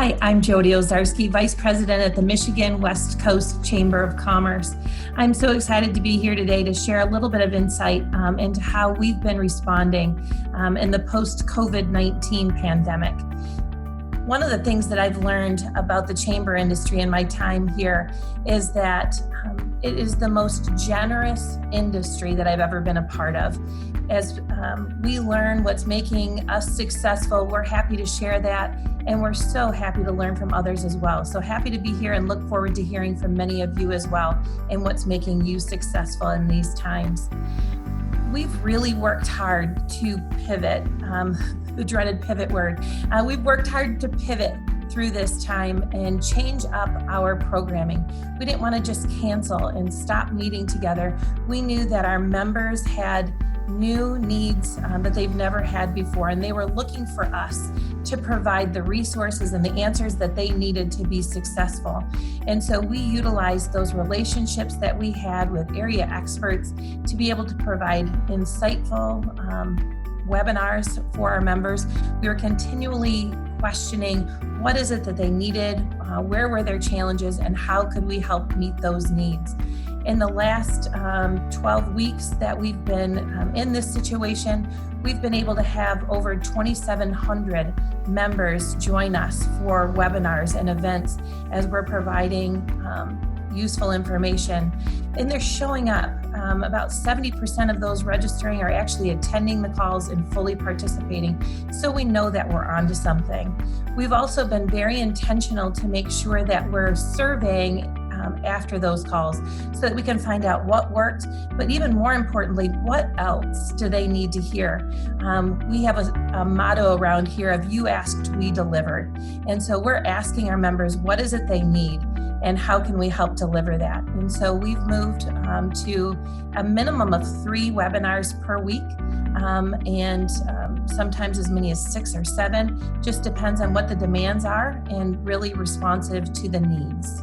Hi, I'm Jody Ozarski, Vice President at the Michigan West Coast Chamber of Commerce. I'm so excited to be here today to share a little bit of insight into how we've been responding in the post-COVID-19 pandemic. One of the things that I've learned about the chamber industry in my time here is that it is the most generous industry that I've ever been a part of. As we learn what's making us successful, we're happy to share that, and we're so happy to learn from others as well. So happy to be here and look forward to hearing from many of you as well and what's making you successful in these times. We've really worked hard to pivot, the dreaded pivot word. We've worked hard to pivot through this time and change up our programming. We didn't want to just cancel and stop meeting together. We knew that our members had new needs that they've never had before, and they were looking for us to provide the resources and the answers that they needed to be successful. And so we utilized those relationships that we had with area experts to be able to provide insightful webinars for our members. We were continually questioning what is it that they needed, where were their challenges, and how could we help meet those needs. In the last 12 weeks that we've been in this situation, we've been able to have over 2,700 members join us for webinars and events as we're providing useful information. And they're showing up. About 70% of those registering are actually attending the calls and fully participating. So we know that we're onto something. We've also been very intentional to make sure that we're surveying after those calls so that we can find out what worked, but even more importantly, what else do they need to hear? We have a motto around here of "you asked, we delivered." And so we're asking our members, what is it they need and how can we help deliver that? And so we've moved to a minimum of 3 webinars per week, and sometimes as many as 6 or 7, just depends on what the demands are and really responsive to the needs.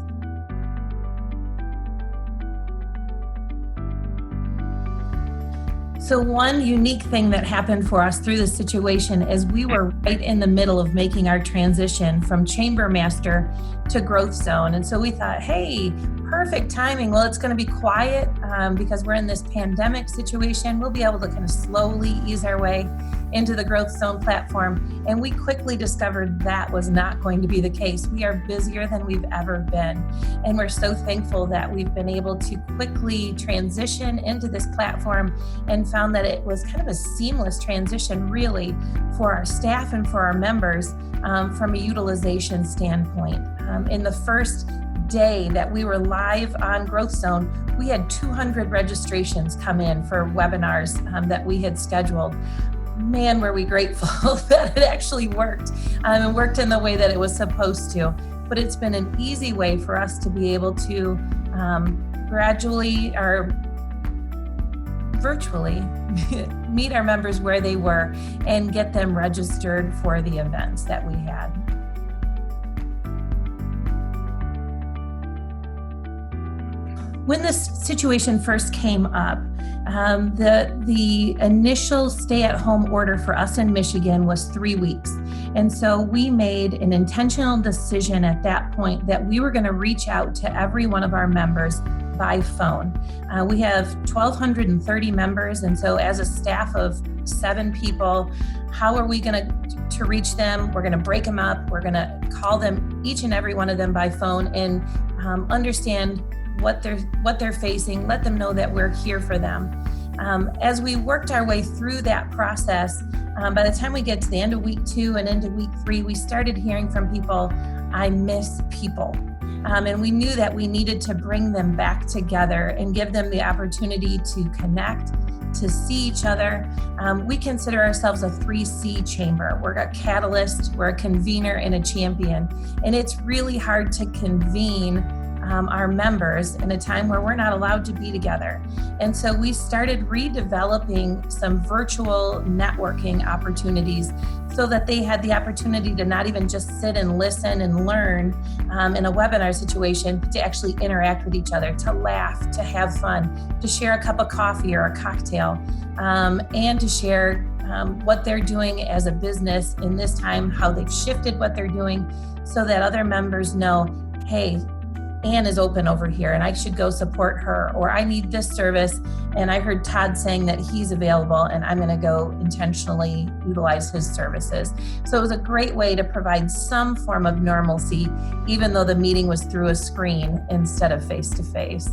So one unique thing that happened for us through this situation is we were right in the middle of making our transition from Chamber Master to GrowthZone. And so we thought, hey, perfect timing. Well, it's going to be quiet because we're in this pandemic situation. We'll be able to kind of slowly ease our way into the GrowthZone platform. And we quickly discovered that was not going to be the case. We are busier than we've ever been. And we're so thankful that we've been able to quickly transition into this platform and found that it was kind of a seamless transition really for our staff and for our members from a utilization standpoint. In the first day that we were live on GrowthZone, we had 200 registrations come in for webinars that we had scheduled. Man, were we grateful that it actually worked and worked in the way that it was supposed to. But it's been an easy way for us to be able to gradually or virtually meet our members where they were and get them registered for the events that we had. When this situation first came up, the initial stay-at-home order for us in Michigan was 3 weeks. And so we made an intentional decision at that point that we were going to reach out to every one of our members by phone. We have 1,230 members, and so as a staff of 7 people, how are we going to reach them? We're going to break them up. We're going to call them, each and every one of them by phone, and understand what they're facing, let them know that we're here for them. As we worked our way through that process, by the time we get to the end of week 2 and into week 3, we started hearing from people, I miss people. And we knew that we needed to bring them back together and give them the opportunity to connect, to see each other. We consider ourselves a 3C chamber. We're a catalyst, we're a convener, and a champion. And it's really hard to convene our members in a time where we're not allowed to be together. And so we started redeveloping some virtual networking opportunities so that they had the opportunity to not even just sit and listen and learn in a webinar situation, but to actually interact with each other, to laugh, to have fun, to share a cup of coffee or a cocktail, and to share what they're doing as a business in this time, how they've shifted what they're doing so that other members know, hey, Ann is open over here and I should go support her, or I need this service and I heard Todd saying that he's available and I'm going to go intentionally utilize his services. So it was a great way to provide some form of normalcy, even though the meeting was through a screen instead of face to face.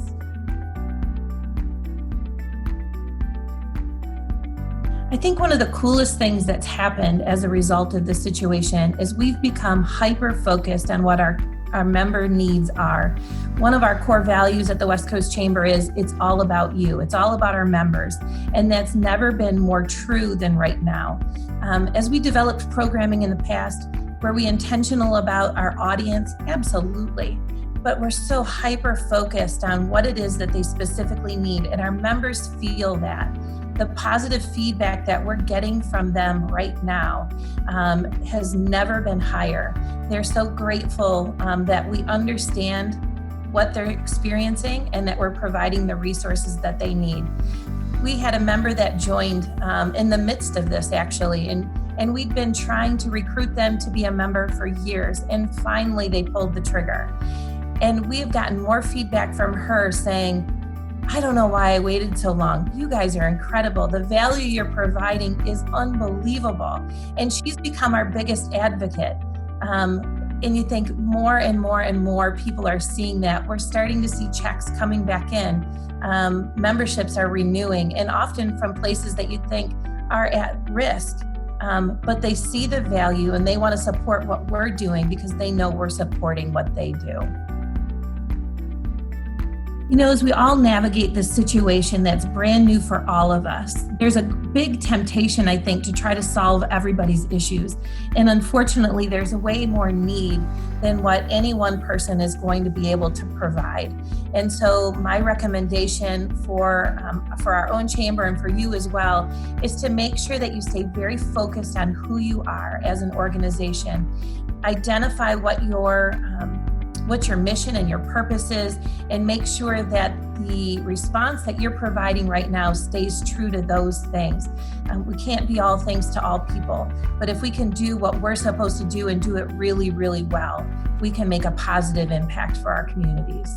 I think one of the coolest things that's happened as a result of this situation is we've become hyper-focused on what our member needs are. One of our core values at the West Coast Chamber is it's all about you. It's all about our members. And that's never been more true than right now. As we developed programming in the past, were we intentional about our audience? Absolutely. But we're so hyper-focused on what it is that they specifically need. And our members feel that. The positive feedback that we're getting from them right now has never been higher. They're so grateful that we understand what they're experiencing and that we're providing the resources that they need. We had a member that joined in the midst of this actually, and we'd been trying to recruit them to be a member for years, and finally they pulled the trigger. And we have gotten more feedback from her saying, I don't know why I waited so long. You guys are incredible. The value you're providing is unbelievable. And she's become our biggest advocate. And you think more and more and more people are seeing that. We're starting to see checks coming back in. Memberships are renewing, and often from places that you think are at risk. But they see the value and they want to support what we're doing because they know we're supporting what they do. You know, as we all navigate this situation that's brand new for all of us, there's a big temptation, I think, to try to solve everybody's issues. And unfortunately, there's a way more need than what any one person is going to be able to provide. And so my recommendation for our own chamber and for you as well is to make sure that you stay very focused on who you are as an organization. Identify what your mission and your purpose is, and make sure that the response that you're providing right now stays true to those things. We can't be all things to all people, but if we can do what we're supposed to do and do it really, really well, we can make a positive impact for our communities.